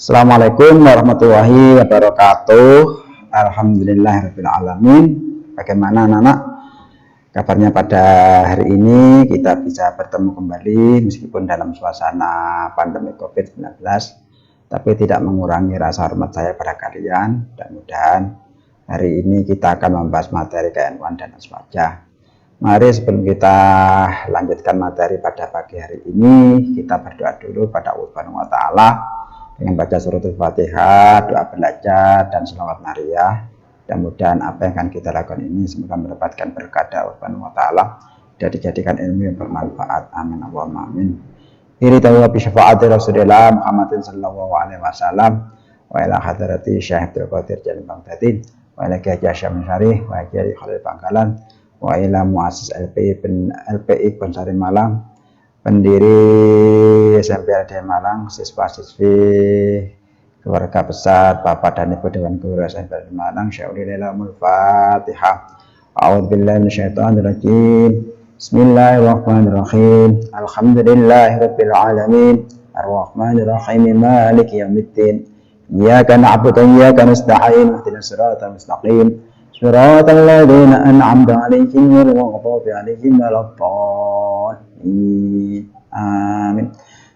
Assalamualaikum warahmatullahi wabarakatuh. Alhamdulillahirabbil alamin. Bagaimana anak-anak kabarnya pada hari ini? Kita bisa bertemu kembali meskipun dalam suasana pandemi COVID-19, tapi tidak mengurangi rasa hormat saya pada kalian. Mudah-mudahan hari ini kita akan membahas materi KN1 dan Aswaja. Mari sebelum kita lanjutkan materi pada pagi hari ini, kita berdoa dulu pada Allah Subhanahu wa Ta'ala dengan baca surat Al-Fatihah, doa belajar dan selawat Maria. Mudah-mudahan apa yang akan kita lakukan ini semoga mendapatkan berkah dari Allah Subhanahu wa Ta'ala dan dijadikan ilmu yang bermanfaat. Amin Allahumma amin. Iri tawa bi syafaati Rasulillah Muhammadin sallallahu alaihi wasallam wa ila hadrati Syekh Abdul Qadir Jalil Baghdadi wa ila Kiai Syamil Syarih wa Kiai Khalil Bangkalan wa ila muassis LPI Bonsari Malang, pendiri SMP LD Malang, siswa-siswi, keluarga besar, Bapak dan Ibu Dewan Guru SMP LD Malang. Syaulilalamul Fatihah. A'udzubillahi minasyaitonir rajim. Bismillahirrahmanirrahim. Alhamdulillahirabbil alamin. Arrahmanir rahim. Maliki yaumiddin. Iyyaka na'budu wa iyyaka nasta'in. Ihdinas siratal mustaqim. Shiratal ladzina an'amta 'alaihim ghairil maghdubi 'alaihim waladdallin. Amin.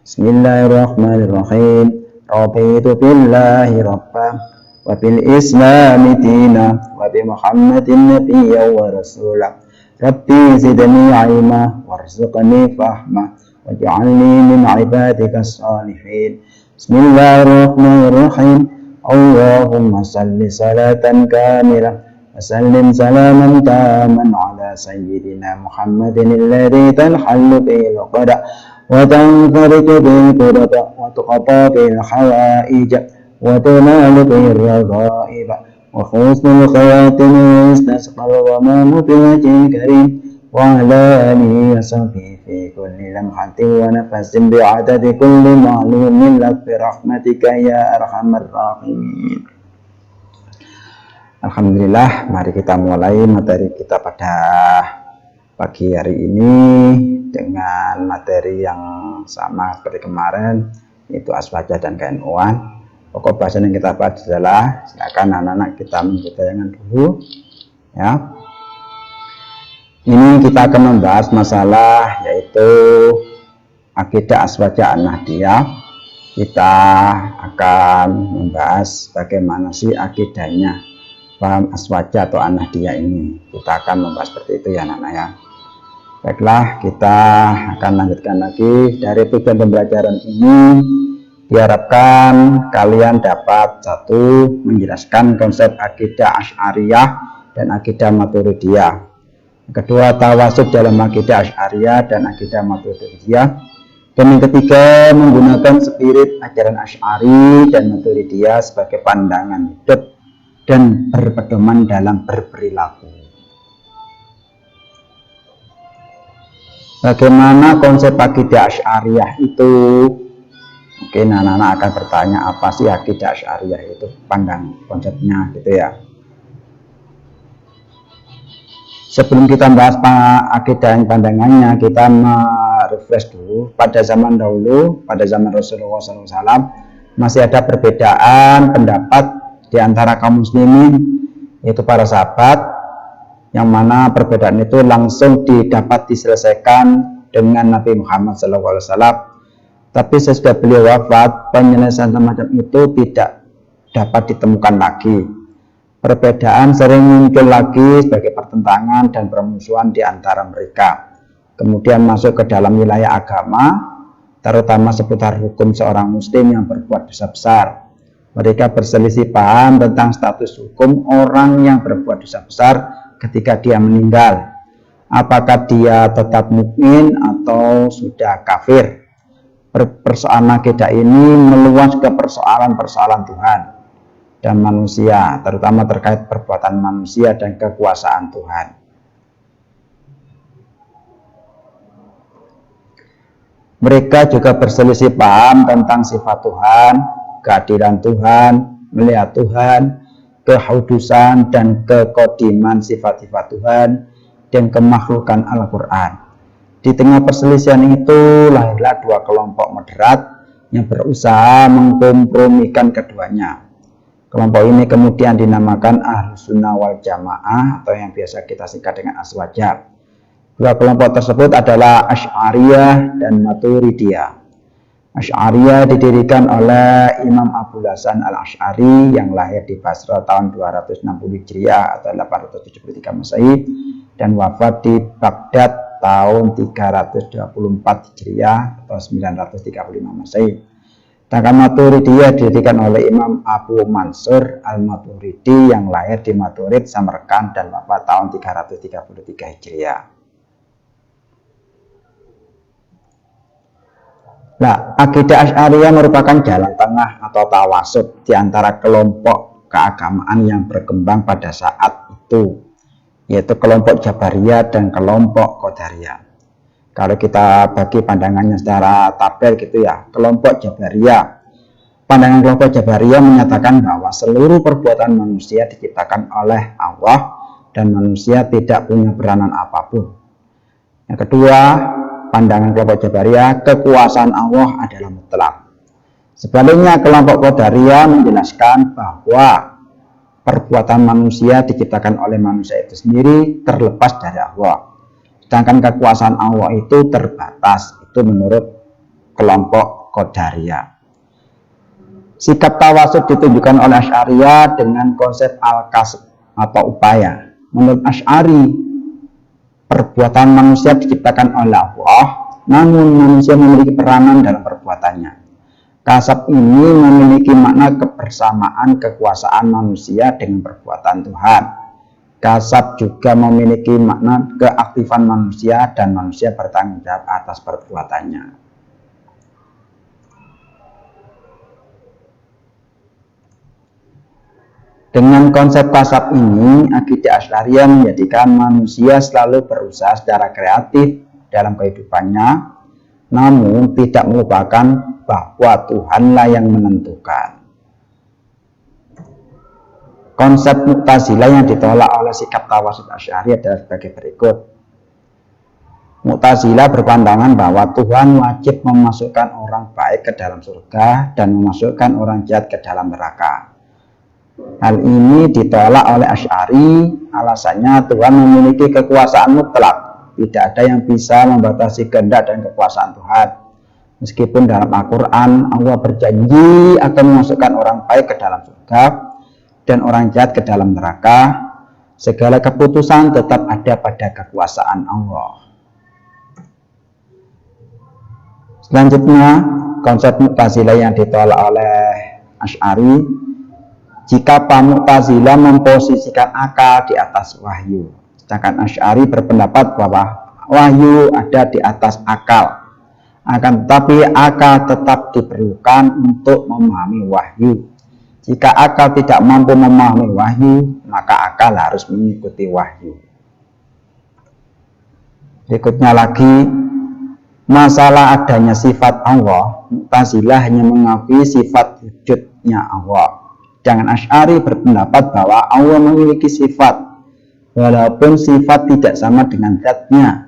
Bismillahirrahmanirrahim. Raditu billahi rabban wa bil islami dinan wa bi Muhammadin nabiyyan wa rasulan. Rabbi zidni 'ilma warzuqni fahma waj'alni min 'ibadikas shalihin. Bismillahirrahmanirrahim. Allahumma salli salatan kamilah وسلم سلاما تاما على سيدنا محمد الذي تنحل به العقد وتنفرج به الكرب وتقضى به الحوائج وتنال به الرغائب وحسن الخواتم ويستسقى الغمام بوجه كريم وعلى آله وصحبه في كل لمحة ونفس بعدد كل معلوم لك برحمتك يا أرحم الراحمين. Alhamdulillah, mari kita mulai materi kita pada pagi hari ini dengan materi yang sama seperti kemarin, yaitu Aswaja dan KN1. Pokok bahasan yang kita bahas adalah, silakan anak-anak kita mengikuti tayangan dulu ya. Ini kita akan membahas masalah yaitu akidah Aswaja An-Nahdiyah. Kita akan membahas bagaimana sih akidahnya paham Aswaja atau An-Nahdiyah ini. Kita akan membahas seperti itu ya anak-anak ya. Baiklah, kita akan lanjutkan lagi. Dari tujuan pembelajaran ini diharapkan kalian dapat satu, menjelaskan konsep akidah Asy'ariyah dan akidah Maturidiyah. Kedua, tawasud dalam akidah Asy'ariyah dan akidah Maturidiyah. Dan yang ketiga, menggunakan spirit ajaran Asy'ari dan Maturidiyah sebagai pandangan hidup dan berpedoman dalam berperilaku. Bagaimana konsep akidah Asy'ariyah itu? Mungkin anak-anak akan bertanya, apa sih akidah Asy'ariyah itu? Pandang konsepnya gitu ya. Sebelum kita bahas akidah yang pandangannya, kita merefresh dulu. Pada zaman dahulu, pada zaman Rasulullah SAW, masih ada perbedaan pendapat di antara kaum muslimin, yaitu para sahabat, yang mana perbedaan itu langsung dapat diselesaikan dengan Nabi Muhammad SAW. Tapi sesudah beliau wafat, penyelesaian semacam itu tidak dapat ditemukan lagi. Perbedaan sering muncul lagi sebagai pertentangan dan permusuhan di antara mereka. Kemudian masuk ke dalam wilayah agama, terutama seputar hukum seorang muslim yang berbuat dosa besar. Mereka berselisih paham tentang status hukum orang yang berbuat dosa besar ketika dia meninggal. Apakah dia tetap mukmin atau sudah kafir? Persoalan akidah ini meluas ke persoalan-persoalan Tuhan dan manusia, terutama terkait perbuatan manusia dan kekuasaan Tuhan. Mereka juga berselisih paham tentang sifat Tuhan, keadilan Tuhan, melihat Tuhan, kehudusan dan kekodiman sifat-sifat Tuhan, dan kemakhlukan Al-Quran. Di tengah perselisihan itu lahirlah dua kelompok moderat yang berusaha mengkompromikan keduanya. Kelompok ini kemudian dinamakan Ahlus Sunnah wal Jamaah atau yang biasa kita singkat dengan Aswaja. Dua kelompok tersebut adalah Asy'ariyah dan Maturidiyah. Asy'ariyah didirikan oleh Imam Abul Hasan al-Asy'ari yang lahir di Basra tahun 260 Hijriah atau 873 Masehi dan wafat di Baghdad tahun 324 Hijriah atau 935 Masehi. Sedangkan Maturidiyah didirikan oleh Imam Abu Mansur al-Maturidi yang lahir di Maturid, Samarkand dan wafat tahun 333 Hijriah. Nah, akidah Asy'ariyah merupakan jalan tengah atau tawasud di antara kelompok keagamaan yang berkembang pada saat itu, yaitu kelompok Jabariyah dan kelompok Qadariyah. Kalau kita bagi pandangannya secara tabel gitu ya, kelompok Jabariyah. Pandangan kelompok Jabariyah menyatakan bahwa seluruh perbuatan manusia diciptakan oleh Allah dan manusia tidak punya peranan apapun. Yang kedua, pandangan kelompok Jabariyah, kekuasaan Allah adalah mutlak. Sebaliknya, kelompok Qadariyah menjelaskan bahwa perbuatan manusia diciptakan oleh manusia itu sendiri terlepas dari Allah. Sedangkan kekuasaan Allah itu terbatas. Itu menurut kelompok Qadariyah. Sikap tawasud ditunjukkan oleh Asy'ariyah dengan konsep al-kasb atau upaya. Menurut Asy'ari, perbuatan manusia diciptakan oleh Allah, namun manusia memiliki peranan dalam perbuatannya. Kasab ini memiliki makna kebersamaan kekuasaan manusia dengan perbuatan Tuhan. Kasab juga memiliki makna keaktifan manusia dan manusia bertanggung jawab atas perbuatannya. Dengan konsep kasab ini, akidah Asy'ariyah menjadikan manusia selalu berusaha secara kreatif dalam kehidupannya, namun tidak melupakan bahwa Tuhanlah yang menentukan. Konsep Mu'tazilah yang ditolak oleh sikap tawasud Asy'ariyah adalah sebagai berikut. Mu'tazilah berpandangan bahwa Tuhan wajib memasukkan orang baik ke dalam surga dan memasukkan orang jahat ke dalam neraka. Hal ini ditolak oleh Asy'ari, alasannya Tuhan memiliki kekuasaan mutlak. Tidak ada yang bisa membatasi kehendak dan kekuasaan Tuhan. Meskipun dalam Al-Quran Allah berjanji akan memasukkan orang baik ke dalam surga dan orang jahat ke dalam neraka, segala keputusan tetap ada pada kekuasaan Allah. Selanjutnya, konsep Mu'tazilah yang ditolak oleh Asy'ari. Jika Mu'tazilah memposisikan akal di atas wahyu, sedangkan Asy'ari berpendapat bahwa wahyu ada di atas akal. Akan tetapi akal tetap diperlukan untuk memahami wahyu. Jika akal tidak mampu memahami wahyu, maka akal harus mengikuti wahyu. Berikutnya lagi, masalah adanya sifat Allah, Mu'tazilah hanya mengakui sifat wujudnya Allah. Sedangkan Asy'ari berpendapat bahwa Allah memiliki sifat, walaupun sifat tidak sama dengan zatnya.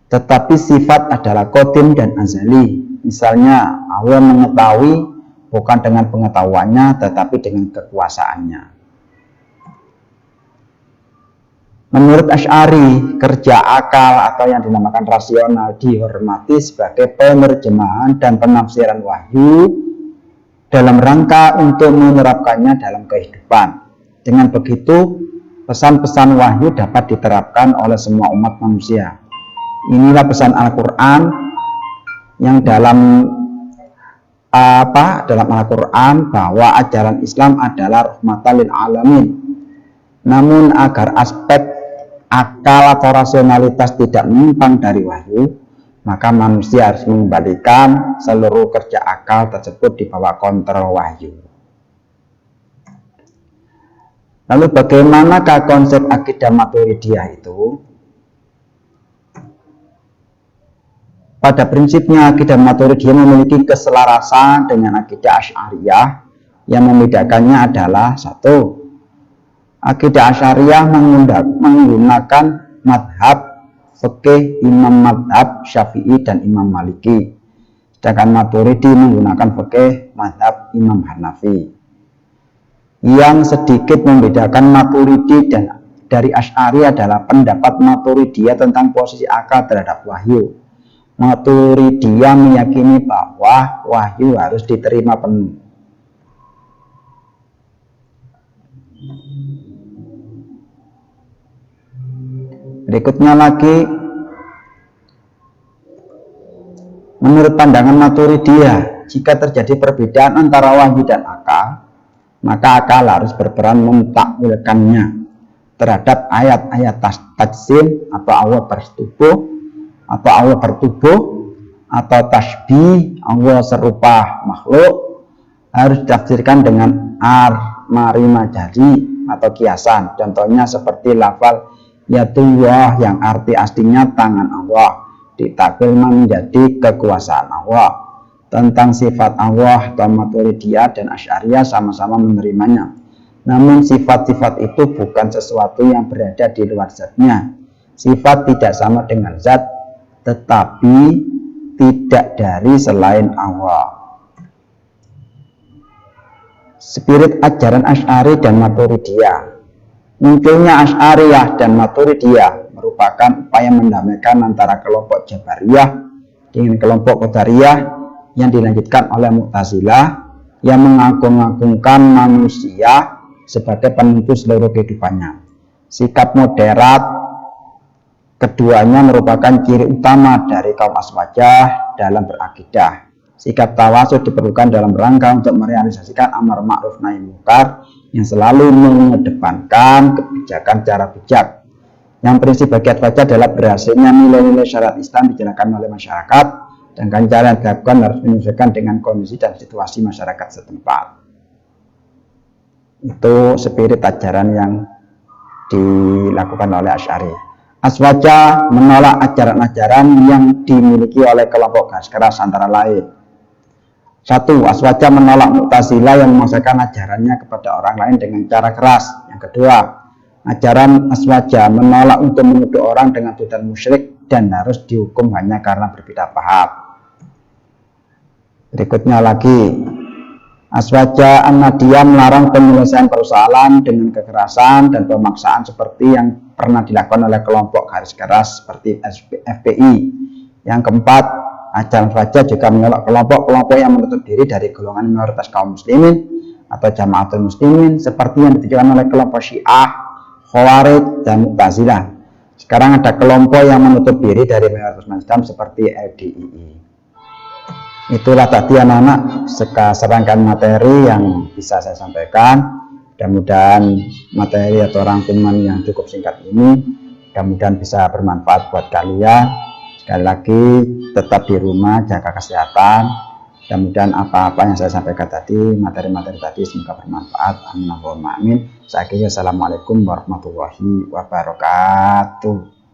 Tetapi sifat adalah qadim dan azali. Misalnya, Allah mengetahui bukan dengan pengetahuannya, tetapi dengan kekuasaannya. Menurut Asy'ari, kerja akal atau yang dinamakan rasional dihormati sebagai penerjemahan dan penafsiran wahyu dalam rangka untuk menerapkannya dalam kehidupan. Dengan begitu, pesan-pesan wahyu dapat diterapkan oleh semua umat manusia. Inilah pesan Al-Quran yang dalam Al-Quran bahwa ajaran Islam adalah rahmatan lil alamin. Namun agar aspek akal atau rasionalitas tidak menyimpang dari wahyu, maka manusia harus mengembalikan seluruh kerja akal tersebut di bawah kontrol wahyu. Lalu bagaimanakah konsep akidah Maturidiyah itu? Pada prinsipnya akidah Maturidiyah memiliki keselarasan dengan akidah Asy'ariyah. Yang membedakannya adalah satu, akidah Asy'ariyah menggunakan madhab fikih Imam Madhab Syafi'i dan Imam Maliki. Sedangkan Maturidi menggunakan fikih mazhab Imam Hanafi. Yang sedikit membedakan Maturidi dan dari Asy'ari adalah pendapat Maturidiyah tentang posisi akal terhadap wahyu. Maturidiyah meyakini bahwa wahyu harus diterima penuh. Berikutnya lagi, menurut pandangan Maturidiyah, jika terjadi perbedaan antara wahyu dan akal, maka akal harus berperan mentakwilkannya terhadap ayat-ayat tajsim atau Allah bertubuh atau tasbih Allah serupa makhluk harus ditafsirkan dengan armari majari atau kiasan. Contohnya seperti lafal yadullah yang arti aslinya tangan Allah ditakwil menjadi kekuasaan Allah. Tentang sifat Allah atau Maturidiyah dan Asy'ariyah sama-sama menerimanya. Namun sifat-sifat itu bukan sesuatu yang berada di luar zatnya. Sifat tidak sama dengan zat, tetapi tidak dari selain Allah. Spirit ajaran Asy'ari dan Maturidiyah. Munculnya Asy'ariyah dan Maturidiyah merupakan upaya mendamaikan antara kelompok Jabariyah dengan kelompok Qadariyah yang dilanjutkan oleh Mu'tazilah yang mengagung-agungkan manusia sebagai penentu seluruh kehidupannya. Sikap moderat keduanya merupakan ciri utama dari kaum aswajah dalam berakidah. Sikap tawasud diperlukan dalam rangka untuk merealisasikan amar ma'ruf nahi munkar yang selalu mengedepankan kebijakan cara bijak. Yang prinsip bagi aswajah adalah berhasilnya nilai-nilai syariat Islam dijalankan oleh masyarakat, dan cara yang dilakukan harus menyesuaikan dengan kondisi dan situasi masyarakat setempat. Itu spirit ajaran yang dilakukan oleh Asy'ari. Aswajah menolak ajaran-ajaran yang dimiliki oleh kelompok garis keras antara lain. 1. Aswajah menolak Mu'tazilah yang memaksakan ajarannya kepada orang lain dengan cara keras. Yang kedua, ajaran Aswajah menolak untuk menuduh orang dengan tuduhan musyrik dan harus dihukum hanya karena berbeda paham. Berikutnya lagi, Aswajah An-Nadiyah melarang penyelesaian persoalan dengan kekerasan dan pemaksaan seperti yang pernah dilakukan oleh kelompok garis keras seperti FPI. Yang keempat, ajaran Aswajah juga menolak kelompok-kelompok yang menutup diri dari golongan minoritas kaum muslimin atau jamaatul muslimin seperti yang ditunjukkan oleh kelompok Syiah, Khawarij, dan Mu'tazilah. Sekarang ada kelompok yang menutup diri dari minoritas Islam seperti LDII. Itulah tadi anak-anak serangkaian materi yang bisa saya sampaikan. Mudah-mudahan materi atau rangkuman yang cukup singkat ini mudah-mudahan bisa bermanfaat buat kalian. Sekali lagi tetap di rumah, jaga kesehatan. Mudah-mudahan apa-apa yang saya sampaikan tadi, materi-materi tadi semoga bermanfaat. Amin. Saya kira assalamualaikum warahmatullahi wabarakatuh.